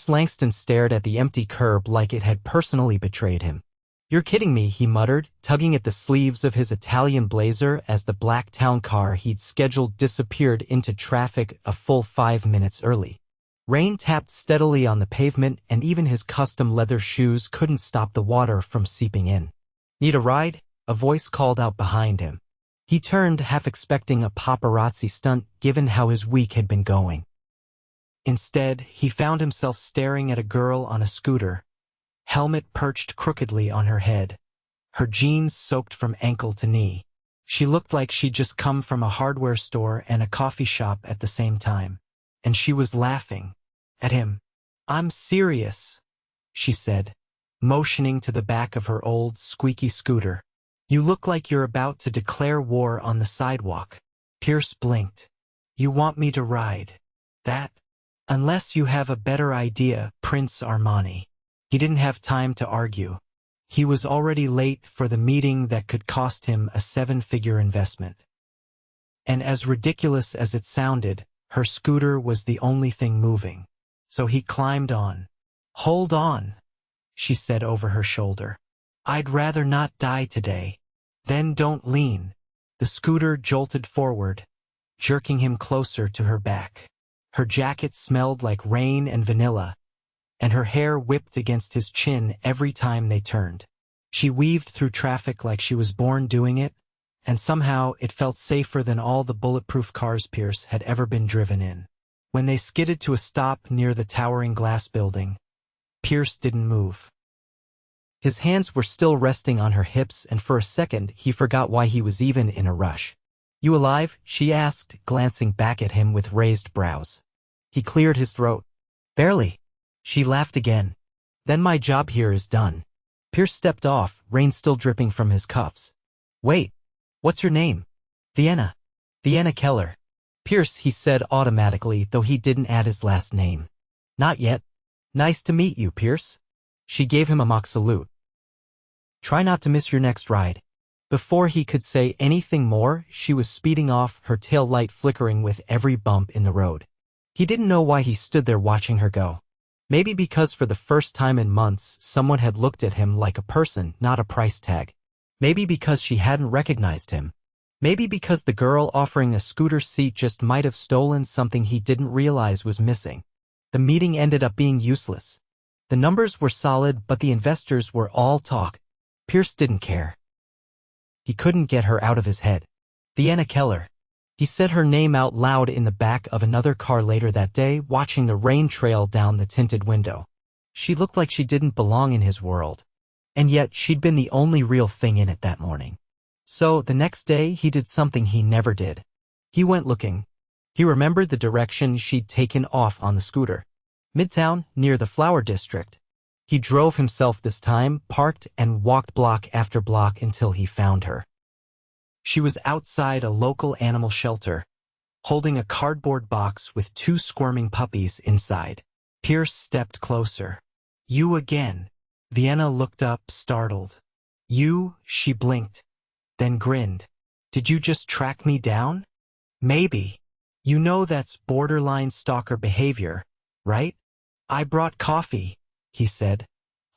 Langston stared at the empty curb like it had personally betrayed him. "You're kidding me," he muttered, tugging at the sleeves of his Italian blazer as the black town car he'd scheduled disappeared into traffic a full 5 minutes early. Rain tapped steadily on the pavement, and even his custom leather shoes couldn't stop the water from seeping in. "Need a ride?" a voice called out behind him. He turned, half expecting a paparazzi stunt given how his week had been going. Instead, he found himself staring at a girl on a scooter, helmet perched crookedly on her head, her jeans soaked from ankle to knee. She looked like she'd just come from a hardware store and a coffee shop at the same time. And she was laughing at him. "I'm serious," she said, motioning to the back of her old, squeaky scooter. "You look like you're about to declare war on the sidewalk." Pierce blinked. "You want me to ride that? Unless you have a better idea, Prince Armani." He didn't have time to argue. He was already late for the meeting that could cost him a 7-figure investment. And as ridiculous as it sounded, her scooter was the only thing moving. So he climbed on. "Hold on," she said over her shoulder. "I'd rather not die today." "Then don't lean." The scooter jolted forward, jerking him closer to her back. Her jacket smelled like rain and vanilla, and her hair whipped against his chin every time they turned. She weaved through traffic like she was born doing it, and somehow it felt safer than all the bulletproof cars Pierce had ever been driven in. When they skidded to a stop near the towering glass building, Pierce didn't move. His hands were still resting on her hips, and for a second he forgot why he was even in a rush. "You alive?" she asked, glancing back at him with raised brows. He cleared his throat. "Barely." She laughed again. "Then my job here is done." Pierce stepped off, rain still dripping from his cuffs. "Wait, what's your name?" "Vienna. Vienna Keller." "Pierce," he said automatically, though he didn't add his last name. "Not yet." "Nice to meet you, Pierce." She gave him a mock salute. "Try not to miss your next ride." Before he could say anything more, she was speeding off, her tail light flickering with every bump in the road. He didn't know why he stood there watching her go. Maybe because for the first time in months, someone had looked at him like a person, not a price tag. Maybe because she hadn't recognized him. Maybe because the girl offering a scooter seat just might have stolen something he didn't realize was missing. The meeting ended up being useless. The numbers were solid, but the investors were all talk. Pierce didn't care. He couldn't get her out of his head. Vienna Keller. He said her name out loud in the back of another car later that day, watching the rain trail down the tinted window. She looked like she didn't belong in his world. And yet she'd been the only real thing in it that morning. So the next day he did something he never did. He went looking. He remembered the direction she'd taken off on the scooter. Midtown, near the Flower District. He drove himself this time, parked, and walked block after block until he found her. She was outside a local animal shelter, holding a cardboard box with 2 squirming puppies inside. Pierce stepped closer. "You again." Vienna looked up, startled. "You?" She blinked, then grinned. "Did you just track me down?" "Maybe. You know that's borderline stalker behavior, right?" "I brought coffee," he said,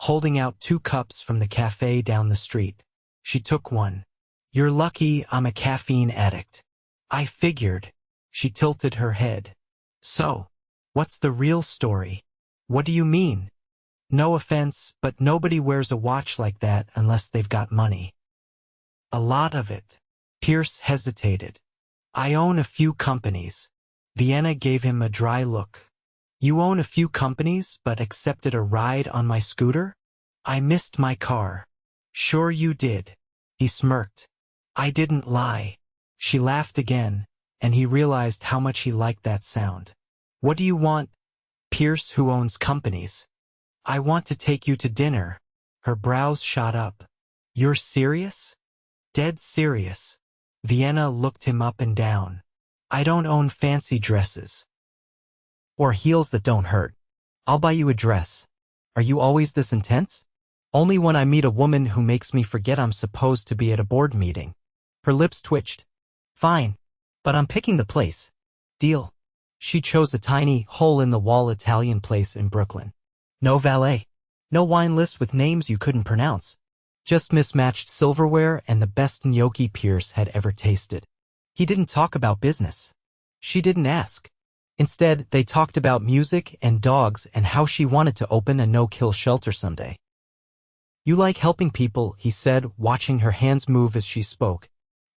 holding out 2 cups from the cafe down the street. She took one. "You're lucky I'm a caffeine addict." "I figured." She tilted her head. "So, what's the real story?" "What do you mean?" "No offense, but nobody wears a watch like that unless they've got money." "A lot of it." Pierce hesitated. "I own a few companies." Vienna gave him a dry look. "You own a few companies, but accepted a ride on my scooter?" "I missed my car." "Sure you did." He smirked. "I didn't lie." She laughed again, and he realized how much he liked that sound. "What do you want?" "Pierce, who owns companies." "I want to take you to dinner." Her brows shot up. "You're serious?" "Dead serious." Vienna looked him up and down. "I don't own fancy dresses. Or heels that don't hurt. I'll buy you a dress." "Are you always this intense?" "Only when I meet a woman who makes me forget I'm supposed to be at a board meeting." Her lips twitched. "Fine. But I'm picking the place." "Deal." She chose a tiny, hole-in-the-wall Italian place in Brooklyn. No valet. No wine list with names you couldn't pronounce. Just mismatched silverware and the best gnocchi Pierce had ever tasted. He didn't talk about business. She didn't ask. Instead, they talked about music and dogs and how she wanted to open a no-kill shelter someday. You like helping people, he said, watching her hands move as she spoke.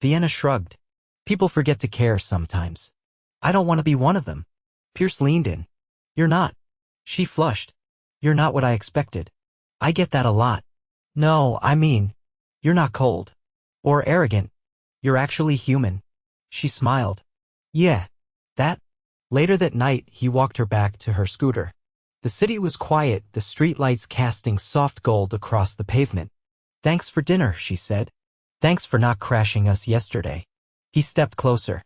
Vienna shrugged. People forget to care sometimes. I don't want to be one of them. Pierce leaned in. You're not. She flushed. You're not what I expected. I get that a lot. No, I mean, you're not cold. Or arrogant. You're actually human. She smiled. Yeah. That. Later that night, he walked her back to her scooter. The city was quiet, the streetlights casting soft gold across the pavement. Thanks for dinner, she said. Thanks for not crashing us yesterday. He stepped closer.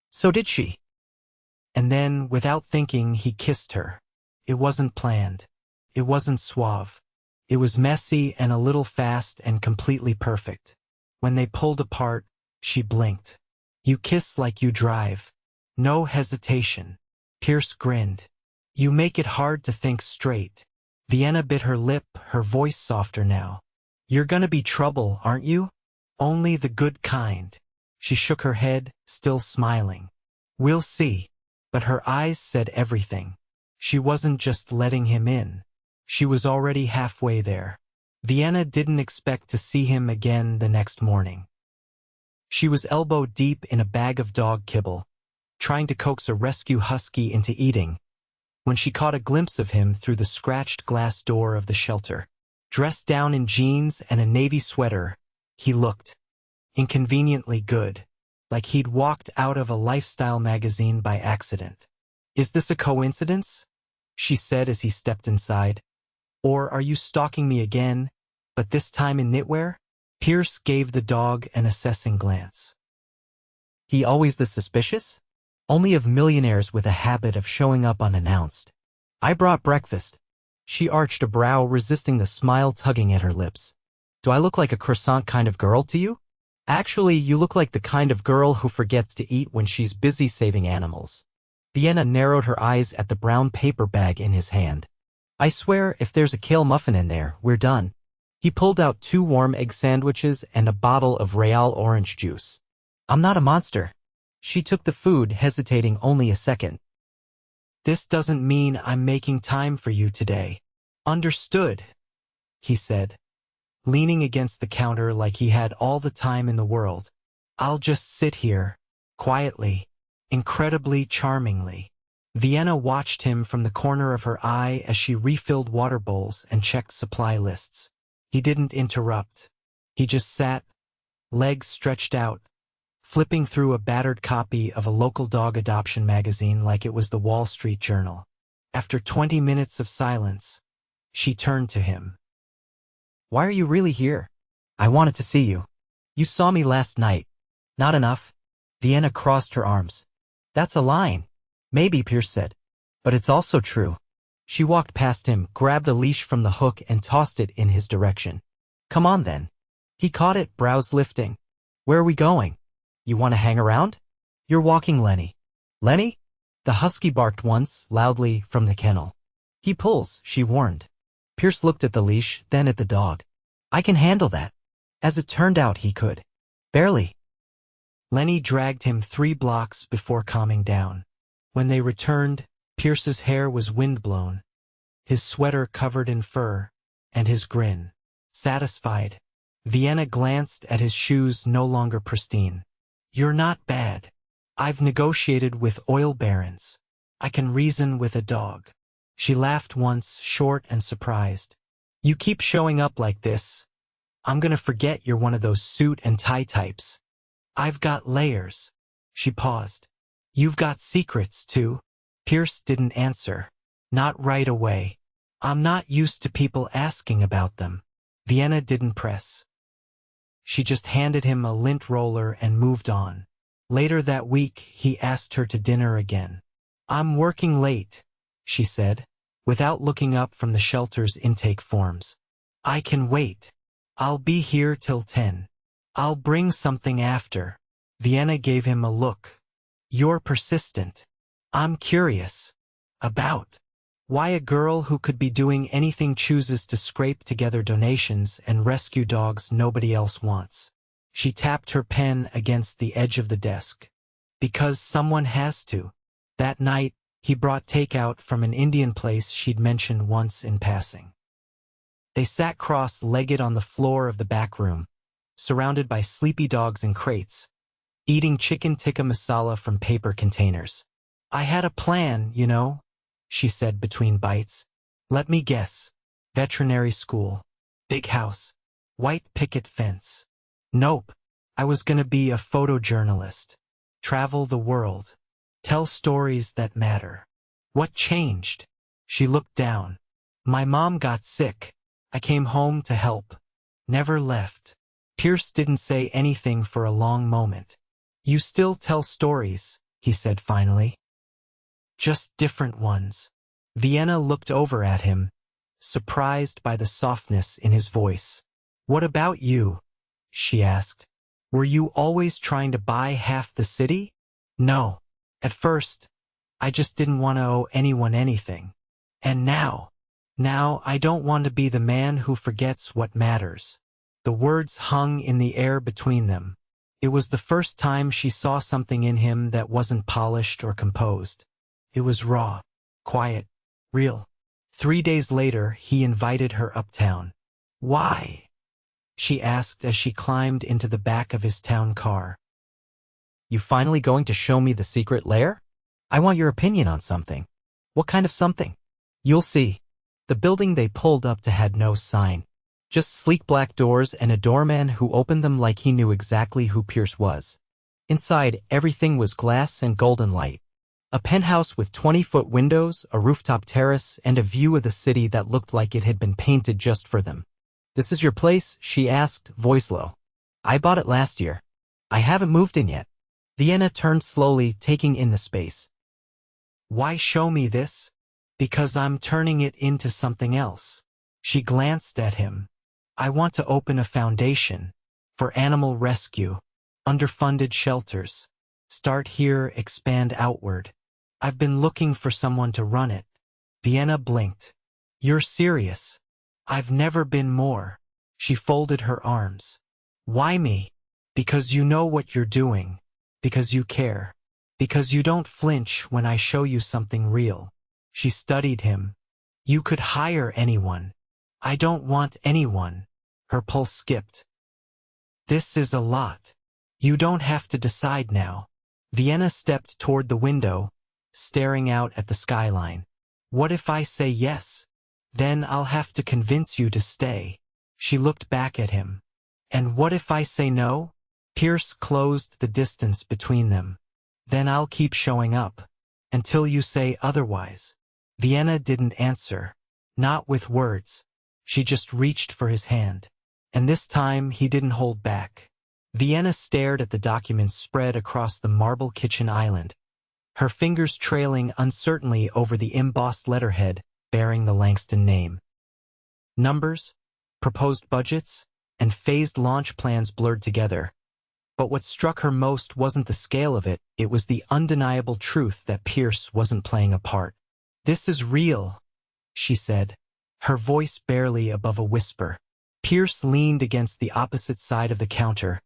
So did she. And then, without thinking, he kissed her. It wasn't planned. It wasn't suave. It was messy and a little fast and completely perfect. When they pulled apart, she blinked. You kiss like you drive. No hesitation. Pierce grinned. You make it hard to think straight. Vienna bit her lip, her voice softer now. You're gonna be trouble, aren't you? Only the good kind. She shook her head, still smiling. We'll see. But her eyes said everything. She wasn't just letting him in. She was already halfway there. Vienna didn't expect to see him again the next morning. She was elbow deep in a bag of dog kibble, trying to coax a rescue husky into eating, when she caught a glimpse of him through the scratched glass door of the shelter. Dressed down in jeans and a navy sweater, he looked inconveniently good, like he'd walked out of a lifestyle magazine by accident. Is this a coincidence? She said as he stepped inside. Or are you stalking me again, but this time in knitwear? Pierce gave the dog an assessing glance. He always the suspicious? Only of millionaires with a habit of showing up unannounced. I brought breakfast. She arched a brow, resisting the smile tugging at her lips. Do I look like a croissant kind of girl to you? Actually, you look like the kind of girl who forgets to eat when she's busy saving animals. Vienna narrowed her eyes at the brown paper bag in his hand. I swear, if there's a kale muffin in there, we're done. He pulled out 2 warm egg sandwiches and a bottle of Real orange juice. I'm not a monster. She took the food, hesitating only a second. This doesn't mean I'm making time for you today. Understood, he said, leaning against the counter like he had all the time in the world. I'll just sit here, quietly, incredibly charmingly. Vienna watched him from the corner of her eye as she refilled water bowls and checked supply lists. He didn't interrupt. He just sat, legs stretched out, flipping through a battered copy of a local dog adoption magazine like it was the Wall Street Journal. After 20 minutes of silence, she turned to him. Why are you really here? I wanted to see you. You saw me last night. Not enough. Vienna crossed her arms. That's a line. Maybe, Pierce said. But it's also true. She walked past him, grabbed a leash from the hook and tossed it in his direction. Come on then. He caught it, brows lifting. Where are we going? You want to hang around? You're walking Lenny. Lenny? The husky barked once, loudly, from the kennel. He pulls, she warned. Pierce looked at the leash, then at the dog. I can handle that. As it turned out, he could. Barely. Lenny dragged him 3 blocks before calming down. When they returned, Pierce's hair was windblown, his sweater covered in fur, and his grin. Satisfied, Vienna glanced at his shoes, no longer pristine. You're not bad. I've negotiated with oil barons. I can reason with a dog. She laughed once, short and surprised. You keep showing up like this. I'm gonna forget you're one of those suit and tie types. I've got layers. She paused. You've got secrets, too. Pierce didn't answer. Not right away. I'm not used to people asking about them. Vienna didn't press. She just handed him a lint roller and moved on. Later that week, he asked her to dinner again. I'm working late, she said, without looking up from the shelter's intake forms. I can wait. I'll be here till 10. I'll bring something after. Vienna gave him a look. You're persistent. I'm curious about why a girl who could be doing anything chooses to scrape together donations and rescue dogs nobody else wants. She tapped her pen against the edge of the desk. Because someone has to. That night, he brought takeout from an Indian place she'd mentioned once in passing. They sat cross-legged on the floor of the back room, surrounded by sleepy dogs in crates, eating chicken tikka masala from paper containers. I had a plan, you know, she said between bites. Let me guess. Veterinary school. Big house. White picket fence. Nope. I was gonna be a photojournalist. Travel the world. Tell stories that matter. What changed? She looked down. My mom got sick. I came home to help. Never left. Pierce didn't say anything for a long moment. You still tell stories, he said finally. Just different ones. Vienna looked over at him, surprised by the softness in his voice. What about you? She asked. Were you always trying to buy half the city? No. At first, I just didn't want to owe anyone anything. And now I don't want to be the man who forgets what matters. The words hung in the air between them. It was the first time she saw something in him that wasn't polished or composed. It was raw, quiet, real. 3 days later, he invited her uptown. Why? She asked as she climbed into the back of his town car. You finally going to show me the secret lair? I want your opinion on something. What kind of something? You'll see. The building they pulled up to had no sign. Just sleek black doors and a doorman who opened them like he knew exactly who Pierce was. Inside, everything was glass and golden light. A penthouse with 20-foot windows, a rooftop terrace, and a view of the city that looked like it had been painted just for them. This is your place? She asked, voice low. I bought it last year. I haven't moved in yet. Vienna turned slowly, taking in the space. Why show me this? Because I'm turning it into something else. She glanced at him. I want to open a foundation for animal rescue, underfunded shelters. Start here, expand outward. I've been looking for someone to run it. Vienna blinked. You're serious? I've never been more. She folded her arms. Why me? Because you know what you're doing. Because you care. Because you don't flinch when I show you something real. She studied him. You could hire anyone. I don't want anyone. Her pulse skipped. This is a lot. You don't have to decide now. Vienna stepped toward the window, staring out at the skyline. What if I say yes? Then I'll have to convince you to stay. She looked back at him. And what if I say no? Pierce closed the distance between them. Then I'll keep showing up. Until you say otherwise. Vienna didn't answer. Not with words. She just reached for his hand. And this time he didn't hold back. Vienna stared at the documents spread across the marble kitchen island, her fingers trailing uncertainly over the embossed letterhead bearing the Langston name. Numbers, proposed budgets, and phased launch plans blurred together. But what struck her most wasn't the scale of it, it was the undeniable truth that Pierce wasn't playing a part. This is real, she said, her voice barely above a whisper. Pierce leaned against the opposite side of the counter,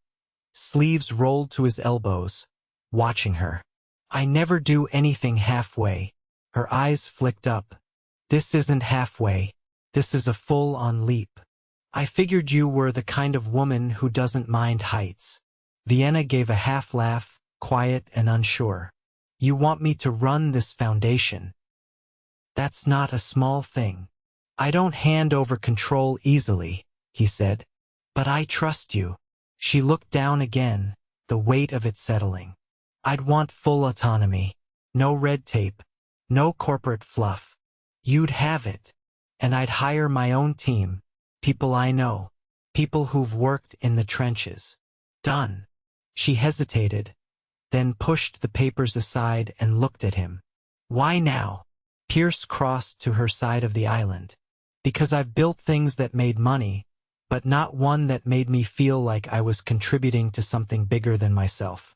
sleeves rolled to his elbows, watching her. I never do anything halfway. Her eyes flicked up. This isn't halfway. This is a full-on leap. I figured you were the kind of woman who doesn't mind heights. Vienna gave a half laugh, quiet and unsure. You want me to run this foundation? That's not a small thing. I don't hand over control easily, he said. But I trust you. She looked down again, the weight of it settling. I'd want full autonomy. No red tape. No corporate fluff. You'd have it. And I'd hire my own team. People I know. People who've worked in the trenches. Done. She hesitated, then pushed the papers aside and looked at him. Why now? Pierce crossed to her side of the island. Because I've built things that made money, but not one that made me feel like I was contributing to something bigger than myself.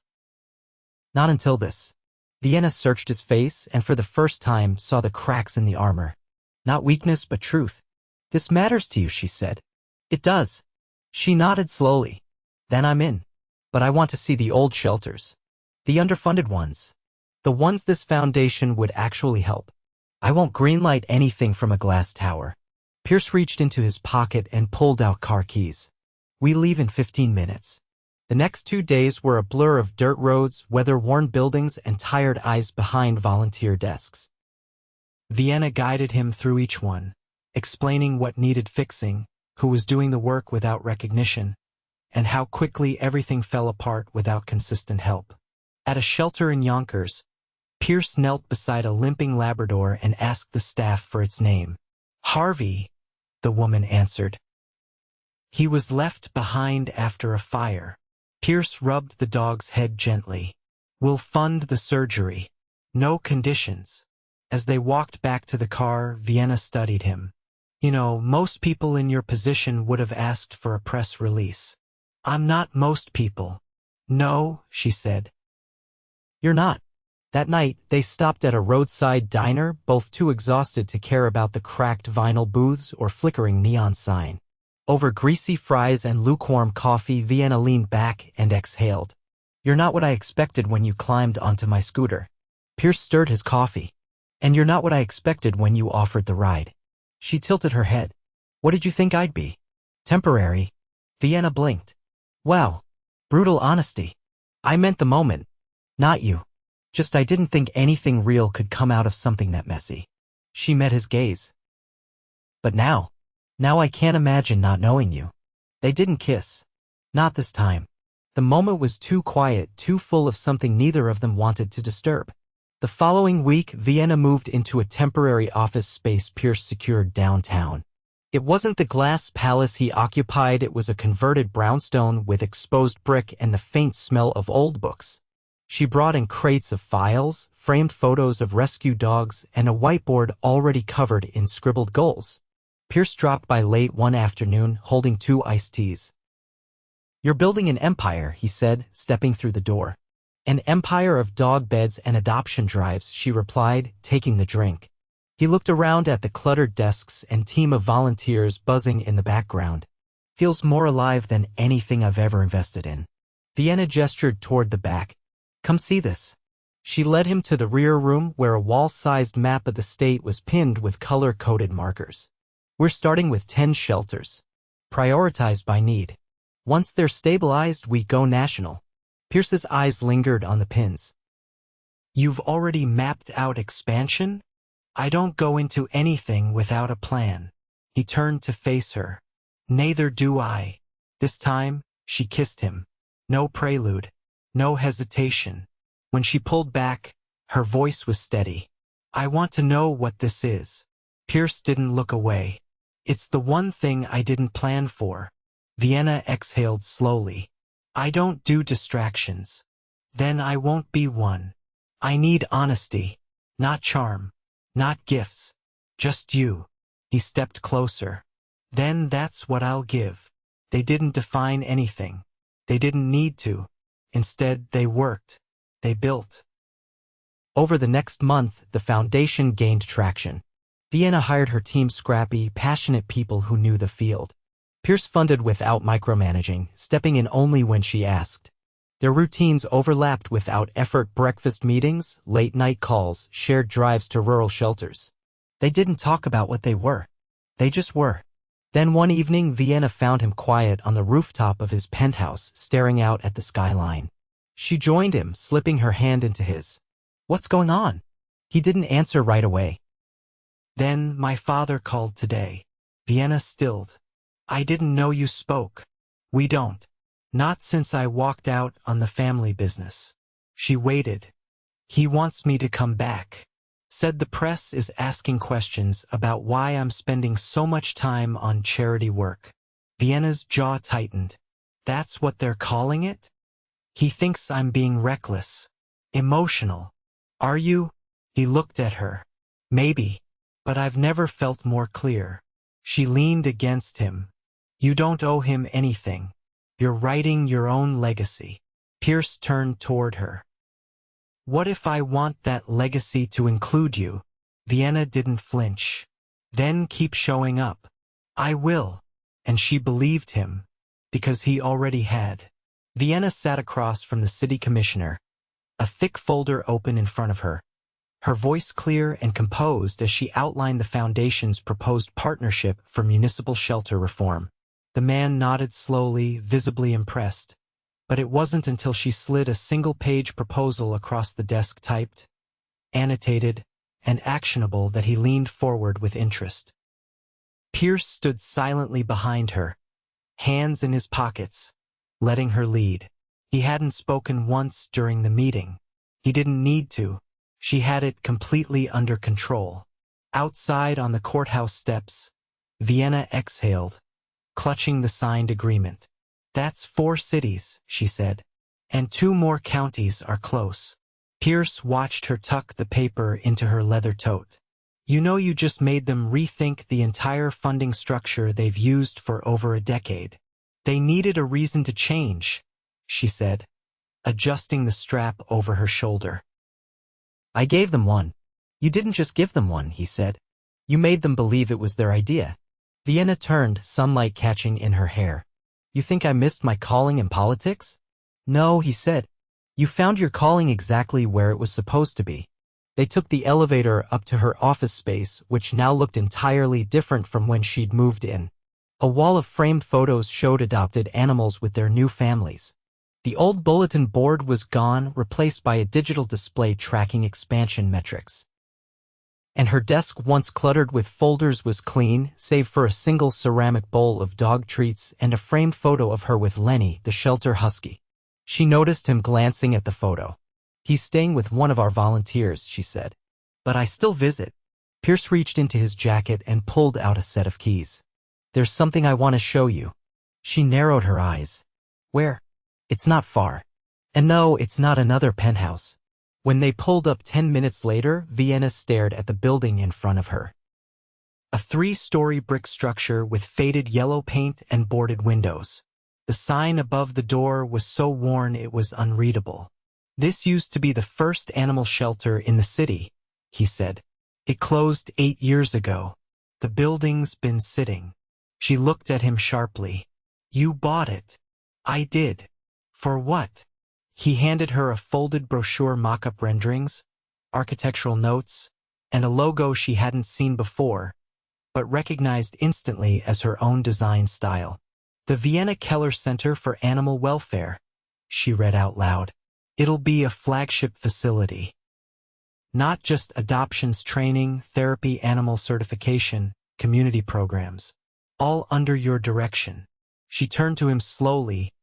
Not until this. Vienna searched his face and for the first time saw the cracks in the armor. Not weakness, but truth. This matters to you, she said. It does. She nodded slowly. Then I'm in. But I want to see the old shelters. The underfunded ones. The ones this foundation would actually help. I won't greenlight anything from a glass tower. Pierce reached into his pocket and pulled out car keys. We leave in 15 minutes. The next 2 days were a blur of dirt roads, weather-worn buildings, and tired eyes behind volunteer desks. Vienna guided him through each one, explaining what needed fixing, who was doing the work without recognition, and how quickly everything fell apart without consistent help. At a shelter in Yonkers, Pierce knelt beside a limping Labrador and asked the staff for its name. Harvey, the woman answered. He was left behind after a fire. Pierce rubbed the dog's head gently. We'll fund the surgery. No conditions. As they walked back to the car, Vienna studied him. You know, most people in your position would have asked for a press release. I'm not most people. No, she said. You're not. That night, they stopped at a roadside diner, both too exhausted to care about the cracked vinyl booths or flickering neon sign. Over greasy fries and lukewarm coffee, Vienna leaned back and exhaled. You're not what I expected when you climbed onto my scooter. Pierce stirred his coffee. And you're not what I expected when you offered the ride. She tilted her head. What did you think I'd be? Temporary. Vienna blinked. Wow. Brutal honesty. I meant the moment. Not you. Just I didn't think anything real could come out of something that messy. She met his gaze. But now I can't imagine not knowing you. They didn't kiss. Not this time. The moment was too quiet, too full of something neither of them wanted to disturb. The following week, Vienna moved into a temporary office space Pierce secured downtown. It wasn't the glass palace he occupied, it was a converted brownstone with exposed brick and the faint smell of old books. She brought in crates of files, framed photos of rescue dogs, and a whiteboard already covered in scribbled goals. Pierce dropped by late one afternoon, holding 2 iced teas. You're building an empire, he said, stepping through the door. An empire of dog beds and adoption drives, she replied, taking the drink. He looked around at the cluttered desks and team of volunteers buzzing in the background. Feels more alive than anything I've ever invested in. Vienna gestured toward the back. Come see this. She led him to the rear room where a wall-sized map of the state was pinned with color-coded markers. We're starting with 10 shelters. Prioritized by need. Once they're stabilized, we go national. Pierce's eyes lingered on the pins. You've already mapped out expansion? I don't go into anything without a plan. He turned to face her. Neither do I. This time, she kissed him. No prelude. No hesitation. When she pulled back, her voice was steady. I want to know what this is. Pierce didn't look away. It's the one thing I didn't plan for. Vienna exhaled slowly. I don't do distractions. Then I won't be one. I need honesty. Not charm. Not gifts. Just you. He stepped closer. Then that's what I'll give. They didn't define anything. They didn't need to. Instead, they worked. They built. Over the next month, the foundation gained traction. Vienna hired her team scrappy, passionate people who knew the field. Pierce funded without micromanaging, stepping in only when she asked. Their routines overlapped without effort: breakfast meetings, late-night calls, shared drives to rural shelters. They didn't talk about what they were. They just were. Then one evening, Vienna found him quiet on the rooftop of his penthouse, staring out at the skyline. She joined him, slipping her hand into his. What's going on? He didn't answer right away. Then my father called today. Vienna stilled. I didn't know you spoke. We don't. Not since I walked out on the family business. She waited. He wants me to come back. Said the press is asking questions about why I'm spending so much time on charity work. Vienna's jaw tightened. That's what they're calling it? He thinks I'm being reckless. Emotional. Are you? He looked at her. Maybe. But I've never felt more clear. She leaned against him. You don't owe him anything. You're writing your own legacy. Pierce turned toward her. What if I want that legacy to include you? Vienna didn't flinch. Then keep showing up. I will. And she believed him, because he already had. Vienna sat across from the city commissioner, a thick folder open in front of her, her voice clear and composed as she outlined the foundation's proposed partnership for municipal shelter reform. The man nodded slowly, visibly impressed, but it wasn't until she slid a single-page proposal across the desk typed, annotated, and actionable that he leaned forward with interest. Pierce stood silently behind her, hands in his pockets, letting her lead. He hadn't spoken once during the meeting. He didn't need to. She had it completely under control. Outside on the courthouse steps, Vienna exhaled, clutching the signed agreement. That's 4 cities, she said. And 2 more counties are close. Pierce watched her tuck the paper into her leather tote. You know, you just made them rethink the entire funding structure they've used for over a decade. They needed a reason to change, she said, adjusting the strap over her shoulder. I gave them one. You didn't just give them one, he said. You made them believe it was their idea. Vienna turned, sunlight catching in her hair. You think I missed my calling in politics? No, he said. You found your calling exactly where it was supposed to be. They took the elevator up to her office space, which now looked entirely different from when she'd moved in. A wall of framed photos showed adopted animals with their new families. The old bulletin board was gone, replaced by a digital display tracking expansion metrics. And her desk, once cluttered with folders, was clean, save for a single ceramic bowl of dog treats and a framed photo of her with Lenny, the shelter husky. She noticed him glancing at the photo. He's staying with one of our volunteers, she said. But I still visit. Pierce reached into his jacket and pulled out a set of keys. There's something I want to show you. She narrowed her eyes. Where? It's not far. And no, it's not another penthouse. When they pulled up 10 minutes later, Vienna stared at the building in front of her. A 3-story brick structure with faded yellow paint and boarded windows. The sign above the door was so worn it was unreadable. This used to be the first animal shelter in the city, he said. It closed 8 years ago. The building's been sitting. She looked at him sharply. You bought it. I did. For what? He handed her a folded brochure, mock-up renderings, architectural notes, and a logo she hadn't seen before, but recognized instantly as her own design style. The Vienna Keller Center for Animal Welfare, she read out loud. It'll be a flagship facility. Not just adoptions training, therapy, animal certification, community programs. All under your direction. She turned to him slowly,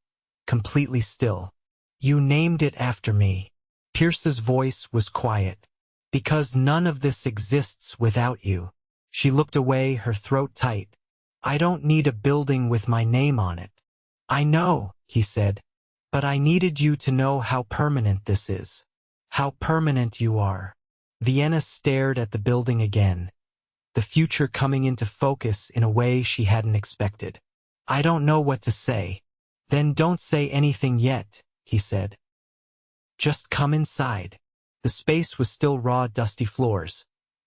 completely still. You named it after me. Pierce's voice was quiet. Because none of this exists without you. She looked away, her throat tight. I don't need a building with my name on it. I know, he said. But I needed you to know how permanent this is. How permanent you are. Vienna stared at the building again. The future coming into focus in a way she hadn't expected. I don't know what to say. Then don't say anything yet, he said. Just come inside. The space was still raw, dusty floors,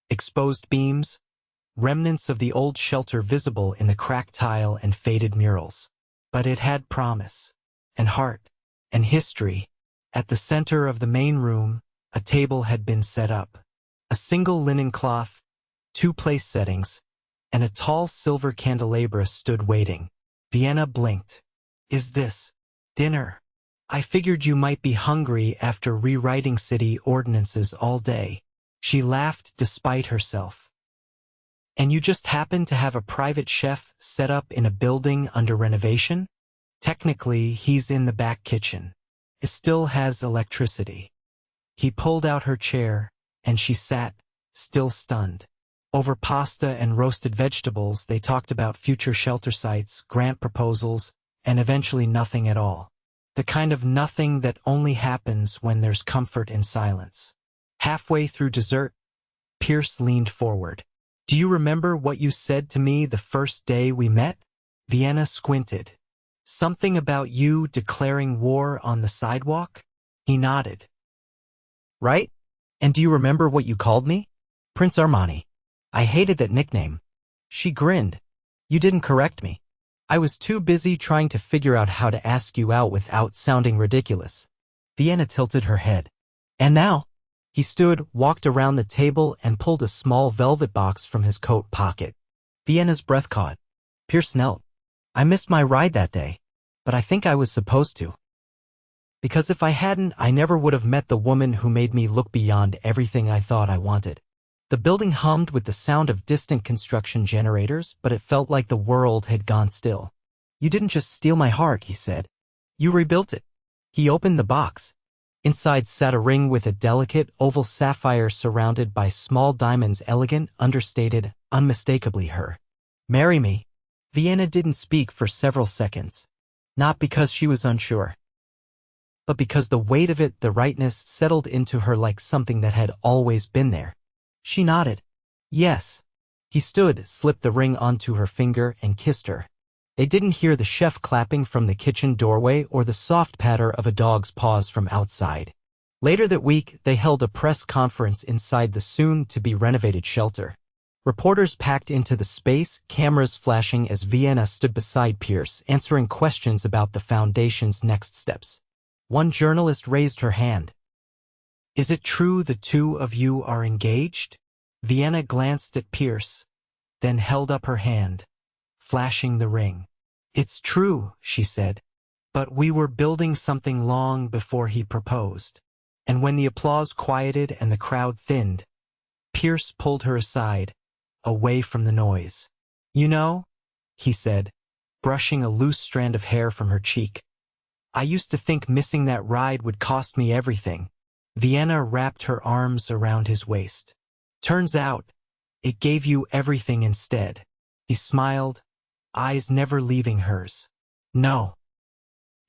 exposed beams, remnants of the old shelter visible in the cracked tile and faded murals. But it had promise, and heart, and history. At the center of the main room, a table had been set up. A single linen cloth, 2 place settings, and a tall silver candelabra stood waiting. Vienna blinked. Is this dinner? I figured you might be hungry after rewriting city ordinances all day. She laughed despite herself. And you just happen to have a private chef set up in a building under renovation? Technically, he's in the back kitchen. It still has electricity. He pulled out her chair, and she sat, still stunned. Over pasta and roasted vegetables, they talked about future shelter sites, grant proposals, and eventually nothing at all. The kind of nothing that only happens when there's comfort in silence. Halfway through dessert, Pierce leaned forward. Do you remember what you said to me the first day we met? Vienna squinted. Something about you declaring war on the sidewalk? He nodded. right? And do you remember what you called me? Prince Armani. I hated that nickname. She grinned. You didn't correct me. I was too busy trying to figure out how to ask you out without sounding ridiculous. Vienna tilted her head. And now? He stood, walked around the table, and pulled a small velvet box from his coat pocket. Vienna's breath caught. Pierce knelt. I missed my ride that day, but I think I was supposed to. Because if I hadn't, I never would have met the woman who made me look beyond everything I thought I wanted. The building hummed with the sound of distant construction generators, but it felt like the world had gone still. You didn't just steal my heart, he said. You rebuilt it. He opened the box. Inside sat a ring with a delicate oval sapphire surrounded by small diamonds, elegant, understated, unmistakably her. Marry me. Vienna didn't speak for several seconds. Not because she was unsure, but because the weight of it, the rightness, settled into her like something that had always been there. She nodded. Yes. He stood, slipped the ring onto her finger, and kissed her. They didn't hear the chef clapping from the kitchen doorway or the soft patter of a dog's paws from outside. Later that week, they held a press conference inside the soon-to-be-renovated shelter. Reporters packed into the space, cameras flashing as Vienna stood beside Pierce, answering questions about the foundation's next steps. One journalist raised her hand. Is it true the two of you are engaged? Vienna glanced at Pierce, then held up her hand, flashing the ring. It's true, she said, but we were building something long before he proposed. And when the applause quieted and the crowd thinned, Pierce pulled her aside, away from the noise. You know, he said, brushing a loose strand of hair from her cheek, I used to think missing that ride would cost me everything. Vienna wrapped her arms around his waist. Turns out, it gave you everything instead. He smiled, eyes never leaving hers. No.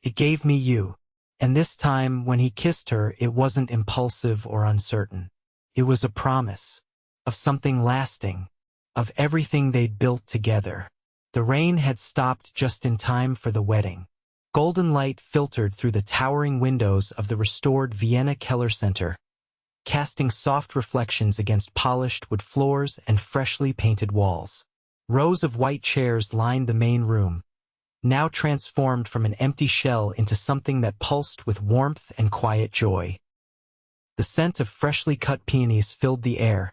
It gave me you. And this time, when he kissed her, it wasn't impulsive or uncertain. It was a promise of something lasting, of everything they'd built together. The rain had stopped just in time for the wedding. Golden light filtered through the towering windows of the restored Vienna Keller Center, casting soft reflections against polished wood floors and freshly painted walls. Rows of white chairs lined the main room, now transformed from an empty shell into something that pulsed with warmth and quiet joy. The scent of freshly cut peonies filled the air,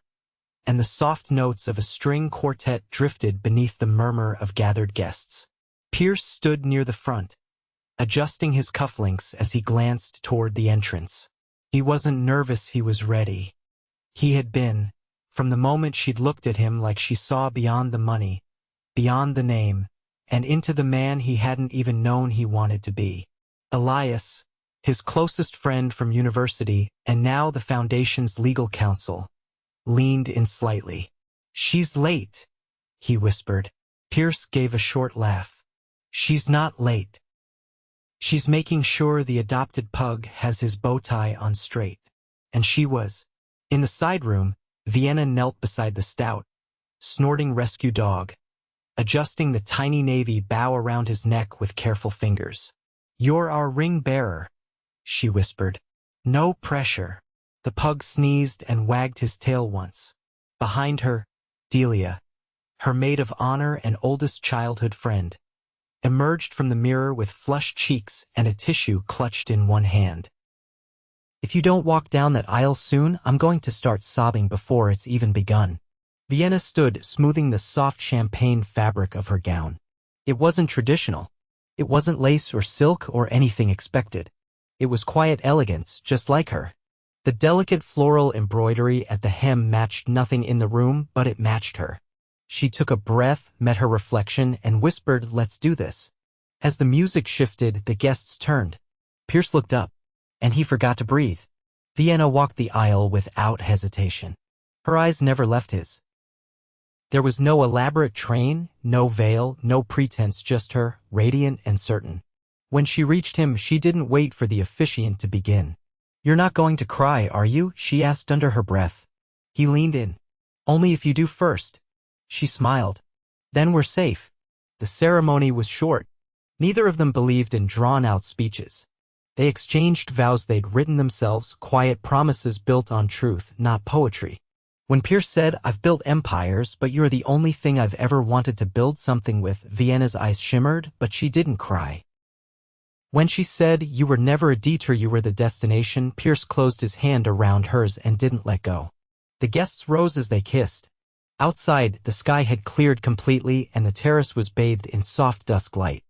and the soft notes of a string quartet drifted beneath the murmur of gathered guests. Pierce stood near the front, adjusting his cufflinks as he glanced toward the entrance. He wasn't nervous, he was ready. He had been, from the moment she'd looked at him, like she saw beyond the money, beyond the name, and into the man he hadn't even known he wanted to be. Elias, his closest friend from university, and now the foundation's legal counsel, leaned in slightly. She's late, he whispered. Pierce gave a short laugh. She's not late. She's making sure the adopted pug has his bow tie on straight. And she was. In the side room, Vienna knelt beside the stout, snorting rescue dog, adjusting the tiny navy bow around his neck with careful fingers. You're our ring bearer, she whispered. No pressure. The pug sneezed and wagged his tail once. Behind her, Delia, her maid of honor and oldest childhood friend, emerged from the mirror with flushed cheeks and a tissue clutched in one hand. If you don't walk down that aisle soon, I'm going to start sobbing before it's even begun. Vienna stood, smoothing the soft champagne fabric of her gown. It wasn't traditional. It wasn't lace or silk or anything expected. It was quiet elegance, just like her. The delicate floral embroidery at the hem matched nothing in the room, but it matched her. She took a breath, met her reflection, and whispered, "Let's do this." As the music shifted, the guests turned. Pierce looked up, and he forgot to breathe. Vienna walked the aisle without hesitation. Her eyes never left his. There was no elaborate train, no veil, no pretense, just her, radiant and certain. When she reached him, she didn't wait for the officiant to begin. "You're not going to cry, are you?" she asked under her breath. He leaned in. "Only if you do first." She smiled. "Then we're safe." The ceremony was short. Neither of them believed in drawn-out speeches. They exchanged vows they'd written themselves, quiet promises built on truth, not poetry. When Pierce said, "I've built empires, but you're the only thing I've ever wanted to build something with," Vienna's eyes shimmered, but she didn't cry. When she said, "You were never a detour, you were the destination," Pierce closed his hand around hers and didn't let go. The guests rose as they kissed. Outside, the sky had cleared completely and the terrace was bathed in soft dusk light.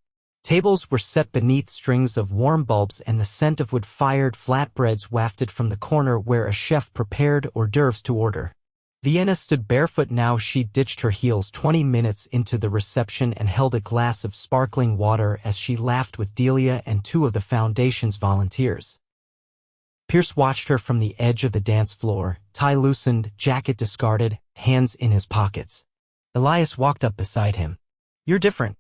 Tables were set beneath strings of warm bulbs and the scent of wood-fired flatbreads wafted from the corner where a chef prepared hors d'oeuvres to order. Vienna stood barefoot now. She ditched her heels 20 minutes into the reception and held a glass of sparkling water as she laughed with Delia and two of the foundation's volunteers. Pierce watched her from the edge of the dance floor, tie loosened, jacket discarded, hands in his pockets. Elias walked up beside him. "You're different."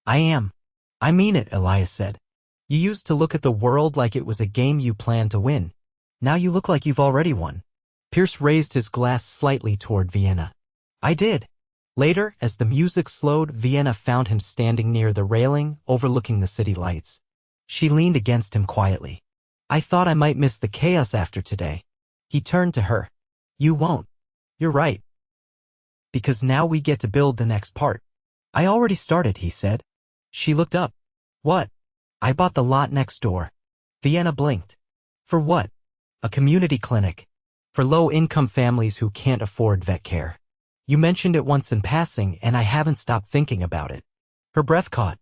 "I am. I mean it," Elias said. "You used to look at the world like it was a game you planned to win. Now you look like you've already won." Pierce raised his glass slightly toward Vienna. "I did." Later, as the music slowed, Vienna found him standing near the railing, overlooking the city lights. She leaned against him quietly. "I thought I might miss the chaos after today." He turned to her. "You won't. You're right. Because now we get to build the next part." "I already started," he said. She looked up. "What?" "I bought the lot next door." Vienna blinked. "For what?" "A community clinic. For low-income families who can't afford vet care. You mentioned it once in passing, and I haven't stopped thinking about it." Her breath caught.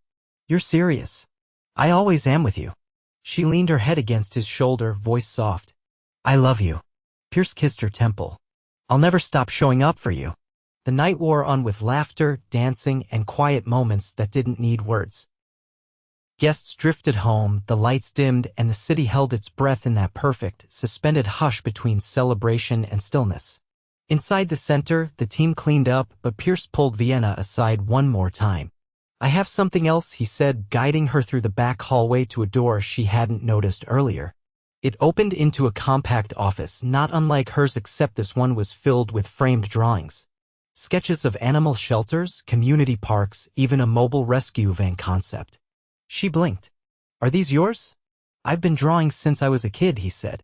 "You're serious?" "I always am with you." She leaned her head against his shoulder, voice soft. "I love you." Pierce kissed her temple. "I'll never stop showing up for you." The night wore on with laughter, dancing, and quiet moments that didn't need words. Guests drifted home, the lights dimmed, and the city held its breath in that perfect, suspended hush between celebration and stillness. Inside the center, the team cleaned up, but Pierce pulled Vienna aside one more time. "I have something else," he said, guiding her through the back hallway to a door she hadn't noticed earlier. It opened into a compact office, not unlike hers, except this one was filled with framed drawings. Sketches of animal shelters, community parks, even a mobile rescue van concept. She blinked. "Are these yours?" "I've been drawing since I was a kid," he said.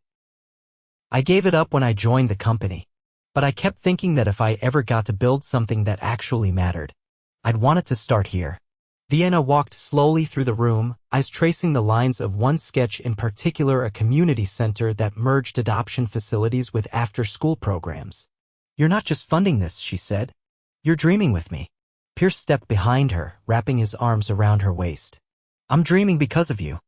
"I gave it up when I joined the company. But I kept thinking that if I ever got to build something that actually mattered, I'd want it to start here." Vienna walked slowly through the room, eyes tracing the lines of one sketch in particular, a community center that merged adoption facilities with after-school programs. "You're not just funding this," she said. "You're dreaming with me." Pierce stepped behind her, wrapping his arms around her waist. "I'm dreaming because of you."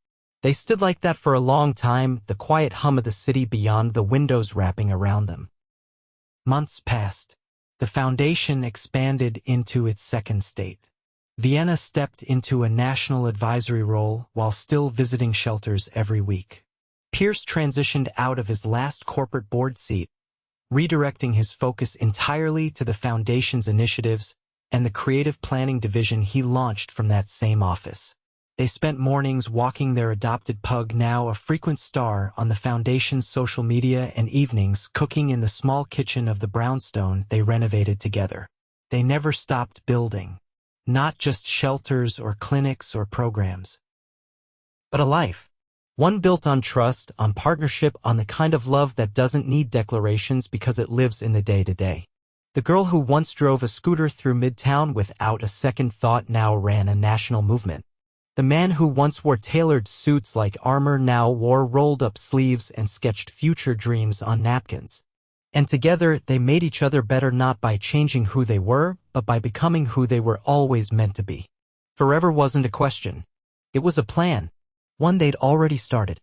They stood like that for a long time, the quiet hum of the city beyond the windows wrapping around them. Months passed. The foundation expanded into its second state. Vienna stepped into a national advisory role while still visiting shelters every week. Pierce transitioned out of his last corporate board seat, redirecting his focus entirely to the foundation's initiatives and the creative planning division he launched from that same office. They spent mornings walking their adopted pug, now a frequent star on the foundation's social media, and evenings cooking in the small kitchen of the brownstone they renovated together. They never stopped building. Not just shelters or clinics or programs, but a life. One built on trust, on partnership, on the kind of love that doesn't need declarations because it lives in the day-to-day. The girl who once drove a scooter through Midtown without a second thought now ran a national movement. The man who once wore tailored suits like armor now wore rolled-up sleeves and sketched future dreams on napkins. And together, they made each other better, not by changing who they were, but by becoming who they were always meant to be. Forever wasn't a question. It was a plan. One they'd already started.